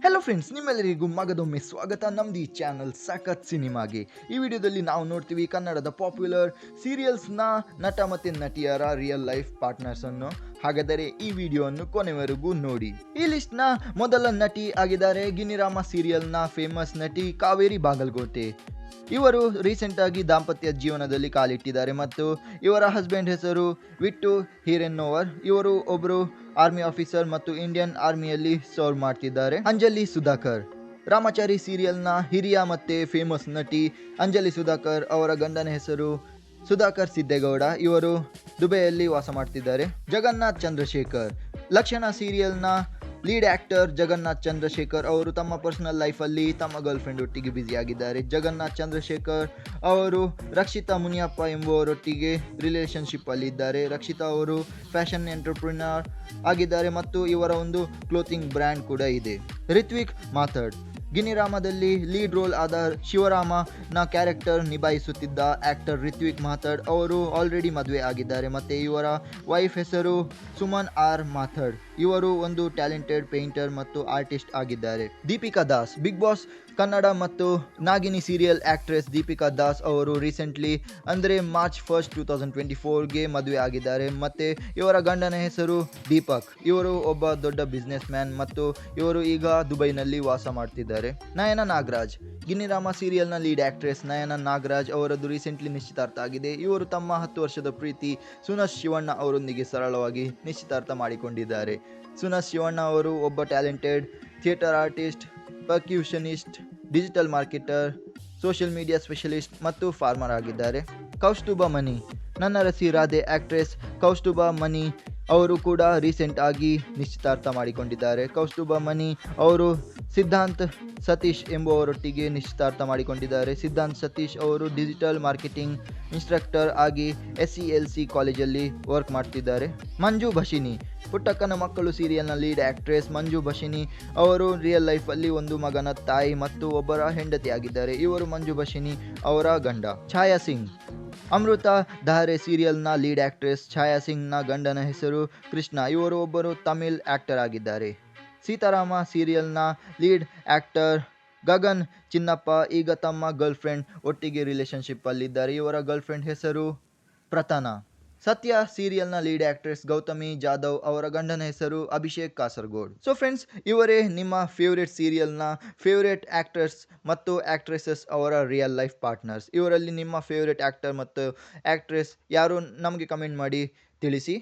Hello friends, ನಿಮ್ಮೆಲ್ಲರಿಗೂ ಮಗದೊಮ್ಮೆ ಸ್ವಾಗತ ನಮ್ದು ಈ ಚಾನಲ್ ಸಖತ್ ಸಿನಿಮಾಗೆ. ಈ ವಿಡಿಯೋದಲ್ಲಿ ನಾವು ನೋಡ್ತೀವಿ ಕನ್ನಡದ ಪಾಪ್ಯುಲರ್ ಸೀರಿಯಲ್ಸ್ನ ನಟ ಮತ್ತು ನಟಿಯರ ರಿಯಲ್ ಲೈಫ್ ಪಾರ್ಟ್ನರ್ಸ್ ಅನ್ನು. ಹಾಗಾದರೆ ಈ ವಿಡಿಯೋವನ್ನು ಕೊನೆವರೆಗೂ ನೋಡಿ. ಈ ಲಿಸ್ಟ್ನ ಮೊದಲ ನಟಿ ಆಗಿದ್ದಾರೆ ಗಿನ್ನಿರಾಮ ಸೀರಿಯಲ್ನ ಫೇಮಸ್ ನಟಿ ಕಾವೇರಿ ಬಾಗಲಕೋಟೆ. ಇವರು ರೀಸೆಂಟ್ ಆಗಿ ದಾಂಪತ್ಯ ಜೀವನದಲ್ಲಿ ಕಾಲಿಟ್ಟಿದ್ದಾರೆ ಮತ್ತು ಇವರ ಹಸ್ಬೆಂಡ್ ಹೆಸರು ವಿಟ್ಟು ಹಿರೆನ್ನೋವರ್. ಇವರು ಒಬ್ಬರು ಆರ್ಮಿ ಆಫೀಸರ್ ಮತ್ತು ಇಂಡಿಯನ್ ಆರ್ಮಿಯಲ್ಲಿ ಸರ್ವ್ ಮಾಡ್ತಿದ್ದಾರೆ. ಅಂಜಲಿ ಸುಧಾಕರ್ ರಾಮಾಚಾರಿ ಸೀರಿಯಲ್ನ ಹಿರಿಯ ಮತ್ತೆ ಫೇಮಸ್ ನಟಿ ಅಂಜಲಿ ಸುಧಾಕರ್. ಅವರ ಗಂಡನ ಹೆಸರು ಸುಧಾಕರ್ ಸಿದ್ದೇಗೌಡ. ಇವರು ದುಬೈಯಲ್ಲಿ ವಾಸ ಮಾಡ್ತಿದ್ದಾರೆ. ಜಗನ್ನಾಥ್ ಚಂದ್ರಶೇಖರ್ ಲಕ್ಷಣ ಸೀರಿಯಲ್ನ ಲೀಡ್ ಆಕ್ಟರ್ ಜಗನ್ನಾಥ್ ಚಂದ್ರಶೇಖರ್ ಅವರು ತಮ್ಮ ಪರ್ಸನಲ್ ಲೈಫಲ್ಲಿ ತಮ್ಮ ಗರ್ಲ್ ಫ್ರೆಂಡ್ ಒಟ್ಟಿಗೆ ಬ್ಯುಸಿ ಆಗಿದ್ದಾರೆ. ಜಗನ್ನಾಥ್ ಚಂದ್ರಶೇಖರ್ ಅವರು ರಕ್ಷಿತಾ ಮುನಿಯಪ್ಪ ಎಂಬುವರೊಟ್ಟಿಗೆ ರಿಲೇಷನ್ಶಿಪ್ ಅಲ್ಲಿ ಇದ್ದಾರೆ. ರಕ್ಷಿತಾ ಅವರು ಫ್ಯಾಷನ್ ಎಂಟರ್ಪ್ರಿನರ್ ಆಗಿದ್ದಾರೆ ಮತ್ತು ಇವರ ಒಂದು ಕ್ಲೋತಿಂಗ್ ಬ್ರ್ಯಾಂಡ್ ಕೂಡ ಇದೆ. ರಿತ್ವಿಕ್ ಮಾಥಡ್ ಗಿನ್ನಿರಾಮದಲ್ಲಿ ಲೀಡ್ ರೋಲ್ ಆದ ಶಿವರಾಮನ ಕ್ಯಾರೆಕ್ಟರ್ ನಿಭಾಯಿಸುತ್ತಿದ್ದ ಆಕ್ಟರ್ ರಿತ್ವಿಕ್ ಮಾಥಡ್ ಅವರು ಆಲ್ರೆಡಿ ಮದುವೆ ಆಗಿದ್ದಾರೆ ಮತ್ತು ಇವರ ವೈಫ್ ಹೆಸರು ಸುಮನ್ ಆರ್ ಮಾಥಡ್. ಇವರು ಒಂದು ಟ್ಯಾಲೆಂಟೆಡ್ ಪೇಂಟರ್ ಮತ್ತು ಆರ್ಟಿಸ್ಟ್ ಆಗಿದ್ದಾರೆ. ದೀಪಿಕಾ ದಾಸ್ ಬಿಗ್ ಬಾಸ್ ಕನ್ನಡ ಮತ್ತು ನಾಗಿನಿ ಸೀರಿಯಲ್ ಆಕ್ಟ್ರೆಸ್ ದೀಪಿಕಾ ದಾಸ್ ಅವರು ರೀಸೆಂಟ್ಲಿ ಅಂದರೆ ಮಾರ್ಚ್ 1, 2024ಗೆ ಮದುವೆ ಆಗಿದ್ದಾರೆ ಮತ್ತು ಇವರ ಗಂಡನ ಹೆಸರು ದೀಪಕ್. ಇವರು ಒಬ್ಬ ದೊಡ್ಡ ಬಿಸ್ನೆಸ್ ಮ್ಯಾನ್ ಮತ್ತು ಇವರು ಈಗ ದುಬೈನಲ್ಲಿ ವಾಸ ಮಾಡ್ತಿದ್ದಾರೆ. ನಯನ ನಾಗರಾಜ್ ಗಿನ್ನಿರಾಮ ಸೀರಿಯಲ್ನ ಲೀಡ್ ಆಕ್ಟ್ರೆಸ್ ನಯನ ನಾಗರಾಜ್ ಅವರದ್ದು ರೀಸೆಂಟ್ಲಿ ನಿಶ್ಚಿತಾರ್ಥ ಆಗಿದೆ. ಇವರು ತಮ್ಮ 10 ವರ್ಷದ ಪ್ರೀತಿ ಸುನಸ್ ಶಿವಣ್ಣ ಅವರೊಂದಿಗೆ ಸರಳವಾಗಿ ನಿಶ್ಚಿತಾರ್ಥ ಮಾಡಿಕೊಂಡಿದ್ದಾರೆ. ಸುನಸ್ ಶಿವಣ್ಣ ಅವರು ಒಬ್ಬ talented theatre artist, percussionist, digital marketer, social media specialist ಮತ್ತು ಫಾರ್ಮರ್ ಆಗಿದ್ದಾರೆ. ಕೌಸ್ತುಭ ಮನಿ ನನ್ನ ರಸಿ ರಾಧೆ ಆಕ್ಟ್ರೆಸ್ ಕೌಸ್ತುಭ ಮನಿ ಅವರು ಕೂಡ ರೀಸೆಂಟ್ ಆಗಿ ನಿಶ್ಚಿತಾರ್ಥ ಮಾಡಿಕೊಂಡಿದ್ದಾರೆ. ಕೌಸ್ತುಭ ಮನಿ ಅವರು ಸಿದ್ಧಾಂತ್ ಸತೀಶ್ ಎಂಬುವರೊಟ್ಟಿಗೆ ನಿಶ್ಚಿತಾರ್ಥ ಮಾಡಿಕೊಂಡಿದ್ದಾರೆ. ಸಿದ್ಧಾಂತ್ ಸತೀಶ್ ಅವರು ಡಿಜಿಟಲ್ ಮಾರ್ಕೆಟಿಂಗ್ ಇನ್ಸ್ಟ್ರಕ್ಟರ್ ಆಗಿ SCLC ಕಾಲೇಜಲ್ಲಿ ವರ್ಕ್ ಮಾಡ್ತಿದ್ದಾರೆ. ಮಂಜು ಭಷಿನಿ ಪುಟ್ಟಕ್ಕನ ಮಕ್ಕಳು ಸೀರಿಯಲ್ನ ಲೀಡ್ ಆಕ್ಟ್ರೆಸ್ ಮಂಜು ಭಷಿನಿ ಅವರು ರಿಯಲ್ ಲೈಫಲ್ಲಿ ಒಂದು ಮಗನ ತಾಯಿ ಮತ್ತು ಒಬ್ಬರ ಹೆಂಡತಿ ಆಗಿದ್ದಾರೆ. ಇವರು ಮಂಜು ಭಷಿನಿ ಅವರ ಗಂಡ. ಛಾಯಾ ಸಿಂಗ್ ಅಮೃತ ಧಾರೆ ಸೀರಿಯಲ್ನ ಲೀಡ್ ಆಕ್ಟ್ರೆಸ್ ಛಾಯಾ ಸಿಂಗ್ನ ಗಂಡನ ಹೆಸರು ಕೃಷ್ಣ. ಇವರು ಒಬ್ಬರು ತಮಿಳ್ ಆಕ್ಟರ್ ಆಗಿದ್ದಾರೆ. ಸೀತಾರಾಮ ಸೀರಿಯಲ್ನ ಲೀಡ್ ಆಕ್ಟರ್ ಗಗನ್ ಚಿನ್ನಪ್ಪ ಈಗ ತಮ್ಮ ಗರ್ಲ್ ಫ್ರೆಂಡ್ ಒಟ್ಟಿಗೆ ರಿಲೇಷನ್ಶಿಪ್ ಅಲ್ಲಿದ್ದಾರೆ. ಇವರ ಗರ್ಲ್ ಫ್ರೆಂಡ್ ಹೆಸರು ಪ್ರತಾನ. ಸತ್ಯ ಸೀರಿಯಲ್ನ ಲೀಡ್ ಆಕ್ಟ್ರೆಸ್ ಗೌತಮಿ ಜಾಧವ್. ಅವರ ಗಂಡನ ಹೆಸರು ಅಭಿಷೇಕ್ ಕಾಸರಗೋಡ್. ಸೊ ಫ್ರೆಂಡ್ಸ್, ಇವರೇ ನಿಮ್ಮ ಫೇವ್ರೇಟ್ ಸೀರಿಯಲ್ನ ಫೇವ್ರೇಟ್ ಆಕ್ಟರ್ಸ್ ಮತ್ತು ಆಕ್ಟ್ರೆಸಸ್ ಅವರ ರಿಯಲ್ ಲೈಫ್ ಪಾರ್ಟ್ನರ್ಸ್. ಇವರಲ್ಲಿ ನಿಮ್ಮ ಫೇವ್ರೇಟ್ ಆಕ್ಟರ್ ಮತ್ತು ಆಕ್ಟ್ರೆಸ್ ಯಾರು ನಮಗೆ ಕಮೆಂಟ್ ಮಾಡಿ ತಿಳಿಸಿ.